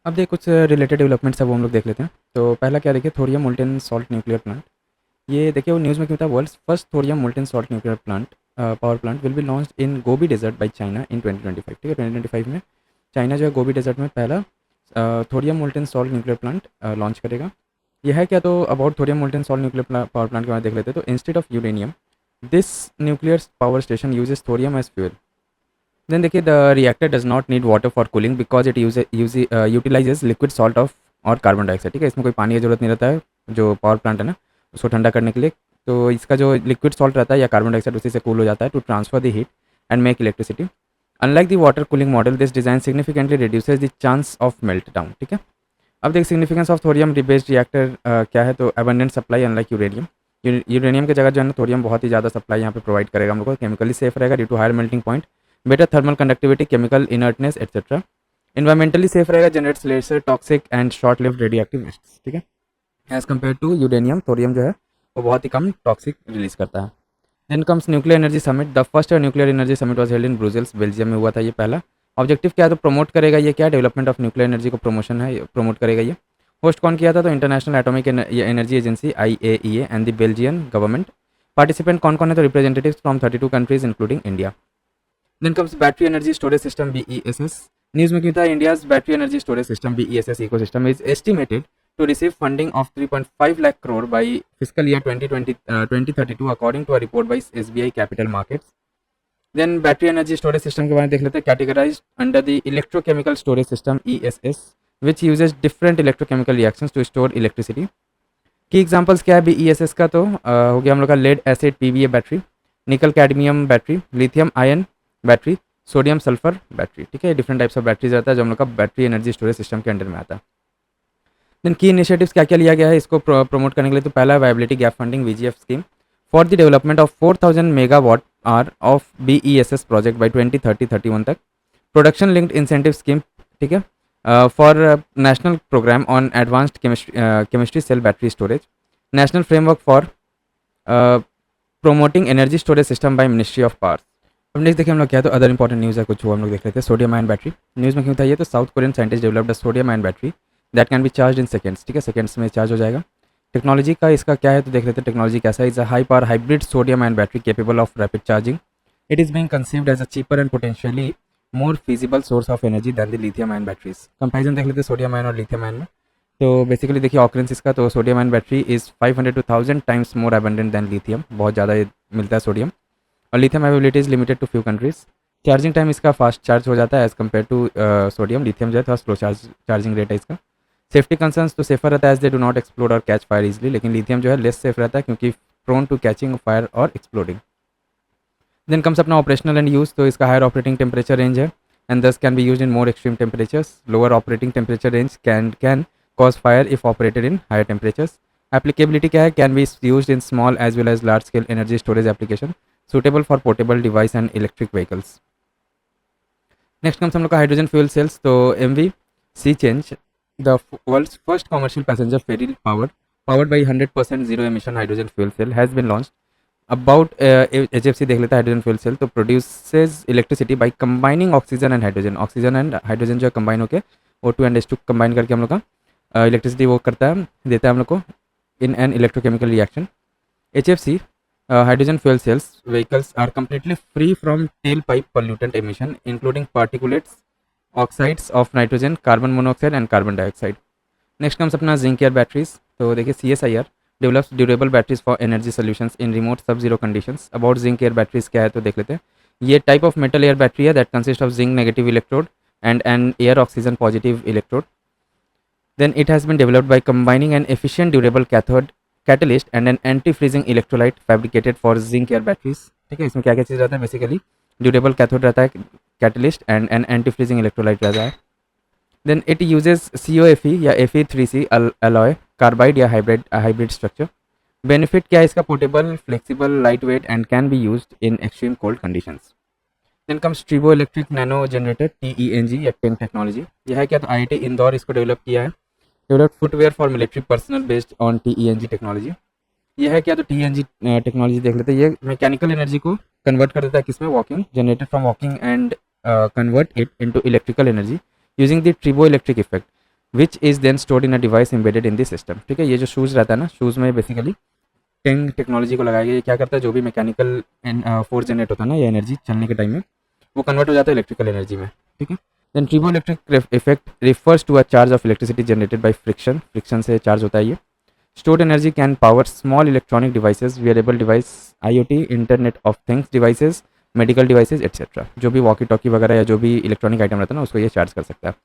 अब देखिए कुछ रिलेटेड डेवलपमेंट्स है वो हम लोग देख लेते हैं। तो पहला क्या देखिए, thorium molten salt nuclear plant. ये देखिए वो न्यूज़ में क्यों था, world's first thorium molten salt nuclear plant power plant will be launched in Gobi desert by China in 2025। ठीक है, 2025 में चाइना जो है गोबी डेजर्ट में पहला thorium molten salt nuclear plant launch करेगा। यह है क्या, तो about thorium molten salt nuclear power plant के बारे में देख लेते हैं। तो instead of uranium this nuclear power station uses thorium as fuel. Then देखिए the reactor does not need water for cooling because it utilises liquid salt of और carbon dioxide. ठीक है, इसमें कोई पानी की जरूरत नहीं रहता है जो पावर प्लांट है ना उसको ठंडा करने के लिए। तो इसका जो लिक्विड सॉल्ट रहता है या कार्बन डाइऑक्साइड उसी से कूल हो जाता है to transfer the heat and make electricity. Unlike the water cooling model this design significantly reduces the chance of meltdown. ठीक है, अब देख significance of thorium based reactor क्या है, तो abundant supply unlike uranium. Uranium की जगह जो है ना थोरियम बहुत ही ज़्यादा सप्लाई यहाँ पे प्रोवाइड करेगा हम लोग को। केमिकली सेफ रहेगा due to higher melting point, better thermal conductivity, chemical inertness etcetera. Environmentally safe रहेगा, generates lesser toxic and short lived radioactive waste. ठीक है, as compare to uranium, thorium जो है वो बहुत ही कम टॉक्सिक रिलीज करता है। Then comes nuclear energy summit. The first nuclear energy summit was held in Brussels, Belgium में हुआ था ये पहला। ऑब्जेक्टिव क्या है, तो प्रमोट करेगा ये क्या, डेवलपमेंट ऑफ न्यूक्लियर एनर्जी को प्रमोशन है, प्रमोट करेगा ये। होस्ट कौन किया था, तो international atomic energy agency IAEA and the Belgian government. Participant कौन कौन है, तो representatives from 32 countries including India. Then comes battery energy storage system BESS। News में क्यों था, India's battery energy storage system BESS ecosystem is estimated to receive funding of 3.5 lakh crore by fiscal year 2032 according to a report by SBI Capital Markets. Then battery energy storage system के बारे में देख लेते हैं। categorized under the electrochemical storage system ESS which uses different electrochemical reactions to store electricity. की examples क्या है BESS का, तो हो गया हम लोग का lead acid PVA battery, nickel cadmium battery, lithium ion battery, sodium sulphur battery. ठीक है, डिफरेंट टाइप्स ऑफ बैटरीज रहता है जो हम लोग का बैटरी एनर्जी स्टोरेज सिस्टम के अंडर में आता है। देन की इनिशिएटिव्स क्या क्या लिया गया है इसको प्रमोट करने के लिए, तो पहला viability gap funding VGF scheme for the development of 4000 megawatt hour of BESS project by 2030-31 तक। प्रोडक्शन लिंक्ड इंसेंटिव स्कीम, ठीक है, for national programme on advanced chemistry cell battery storage. National framework for promoting energy storage system by ministry of power. अब next देखिए हम लोग क्या है, तो अदर इंपॉर्टेंट न्यूज़ है कुछ वो हम लोग देख लेते हैं। सोडियम आयन बैटरी न्यूज़ में क्यों था ये, तो south Korean scientist developed sodium ion battery that can be charge in seconds. ठीक है, सेकेंड्स में चार्ज हो जाएगा। टेक्नोलॉजी का इसका क्या है, तो देख लेते हैं टेक्नोलॉजी कैसा है। Is a high power hybrid sodium ion battery capable of rapid charging. It is being conceived as a cheaper and potentially more feasible source of energy than the lithium ion batteries. Comparison देख लेते हैं sodium ion और lithium ion में। तो basically देखिए occurrence इसका, तो sodium ion battery is 500 to 1000 times more abundant than lithium, बहुत ज़्यादा मिलता है सोडियम। और lithium availability is limited to few countries. Charging time इसका फास्ट चार्ज हो जाता है as compare to sodium. Lithium जो है थोड़ा स्लो चार्जिंग रेट है इसका। सेफ्टी कंसर्न्स तो सेफर रहता है as they do not explode और कैच फायर इजली, लेकिन लिथियम जो है लेस सेफ रहता है क्योंकि प्रोन टू कैचिंग फायर और एक्सप्लोडिंग। देन कम्स अपना ऑपरेशनल एंड यूज, तो इसका हायर ऑपरेटिंग टेम्परेचर रेंज है and this can be use in more extreme temperatures. Lower operating temperature range can cause fire if operated in higher temperatures. Applicability क्या है, can be use in small as well as large scale energy storage application suitable for portable device and electric vehicles. Next comes हम लोग का hydrogen fuel cells, तो MV Sea Change the world's first commercial passenger ferry powered by 100% zero emission hydrogen fuel cell has been launched. About HFC देख लेता है hydrogen fuel cell, तो produces electricity by combining oxygen and hydrogen. Oxygen and hydrogen जो है combine होकर O2 and H2 combine करके हम लोग का इलेक्ट्रिसिटी वो करता है, देता है हम लोग को in an electrochemical reaction. HFC hydrogen fuel cells vehicles are completely free from tailpipe pollutant emission including particulates, oxides of nitrogen, carbon monoxide and carbon dioxide. Next comes अपना जिंक एयर बैटरीज, तो देखिए CSIR develops durable batteries for energy solutions in remote sub zero conditions. About zinc air batteries क्या है, तो देख लेते हैं। ये type of metal air battery है that consist of zinc negative electrode and an air oxygen positive electrode. Then it has been developed by combining an efficient durable cathode catalyst and an anti-freezing electrolyte fabricated for zinc air batteries। ठीक है, इसमें क्या क्या चीज़ रहता है, basically durable cathode रहता है, catalyst and an anti freezing electrolyte रहता है। देन इट यूजेस COFE या Fe3C alloy कार्बाइड या हाइब्रिड स्ट्रक्चर। बेनिफिट क्या है इसका, portable, flexible, lightweight and can be used in extreme cold conditions. Then comes triboelectric nanogenerator TENG या TENG technology. यह है क्या, तो IIT इंदौर इसको डेवलप किया है। Developed footwear for military personnel based on TENG technology. ये है क्या, तो TNG टेक्नोलॉजी देख लेते हैं। ये मैकेनिकल एनर्जी को कन्वर्ट कर देता है किसमें, walking, generated from walking and convert it into electrical energy using the triboelectric effect. Which is then stored in a device embedded in this system. ठीक है, ये जो शूज़ रहता है ना, शूज़ में बेसिकली टिंग टेक्नोलॉजी को लगाया गया। ये क्या करता है, जो भी मैकेनिकल फोर्स जनरेट होता है ना, या एनर्जी चलने के टाइम में, वो कन्वर्ट हो जाता है इलेक्ट्रिकल एनर्जी में। ठीक है, then triboelectric effect refers to a charge of electricity generated by friction. Friction से चार्ज होता है ये। Stored energy can power small electronic devices, wearable device, IoT, internet of things devices, medical devices etcetera. जो भी walkie talkie वगैरह या जो भी इलेक्ट्रॉनिक आइटम रहता है ना, उसको ये चार्ज कर सकता है।